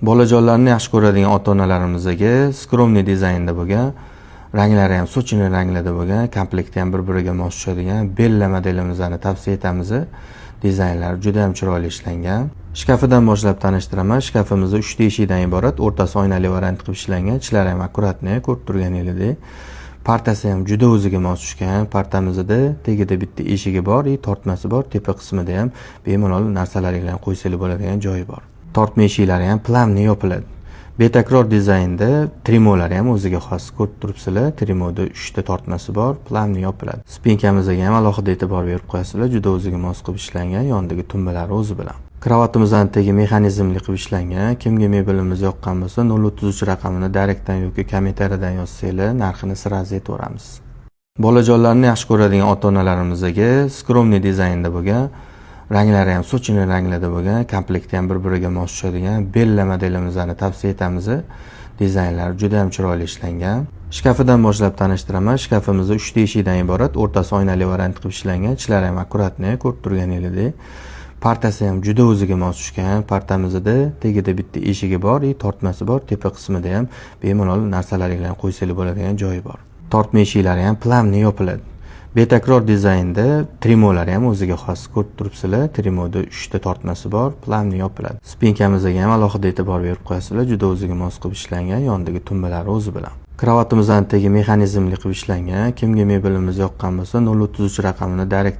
Bolajonlarni yaxshi ko'radigan ota-onalarimizga skromniy dizaynda bo'lgan, ranglari ham sochini ranglarda bo'lgan, komplekti ham bir-biriga mos tushadigan Bella modelimizni tavsiya etamiz. Dizaynlar juda ham chiroyli ishlangan. Shkafidan boshlab tanishtiraman. Shkafimiz 3 ta eshikdan iborat, o'rtasi oynali variant qilib ishlangan. Ichlari ham akkuratni, ko'rib turganingizdek. Partasi ham juda o'ziga mos tushgan. Partamizda tagida bitta eshigi bor, tortmasi bor, tepa qismida ham bemalol narsalaringizni qo'ysangiz bo'ladigan joyi bor. Tortma eshiklari ham plamni yopiladi. Betakror dizaynda trimolari ham o'ziga xos, ko'rib turibsizlar. Trimoda 3 ta tortmasi bor, plamni yopiladi. Spinkamizga ham alohida e'tibor berib qo'yasizlar. Juda o'ziga mos qilib ishlangan, yonidagi tumbalari o'zi bilan. Kravatimizdan tagi mexanizmli qilib ishlangan. Kimga mebelimiz yoqqan bo'lsa 033 raqamini direktdan yoki kommentariyadan yozsanglar, narxini sirasi aytib. Bolajonlarni yaxshi ko'radigan ota-onalarimizga skromniy dizaynda bo'lgan, ranglari ham sochini ranglarda bo'lgan, komplekti ham bir-biriga mos tushadigan Bella modelimizni tavsiya etamiz. Dizaynlar juda ham chiroyli ishlangan. Shkafidan boshlab tanishtiraman. Shkafimiz 3 ta eshikdan iborat, o'rtasi oynali variant qilib ishlangan. Ichlari ham akkuratni, ko'rib turganingizdek. Partasi ham juda o'ziga mos tushgan. Partamizda tagida bitta eshigi bor, tortmasi bor, tepa qismida ham bemalol narsalaringizni qo'ysangiz bo'ladigan joyi bor. Tortma eshiklari ham plamni yopiladi. Betakror dizaynda trimolari ham o'ziga xos, ko'rib turibsizlar. Trimoda 3 ta tortmasi bor, plamni yopiladi. Spinkamizga ham alohida e'tibor berib qo'yasizlar. Juda o'ziga mos qilib ishlangan, yonidagi tumbalari o'zi bilan. Kravatimizdan tagi mexanizmli qilib ishlangan. Kimga mebelimiz yoqqan bo'lsa 033 raqamini direktdan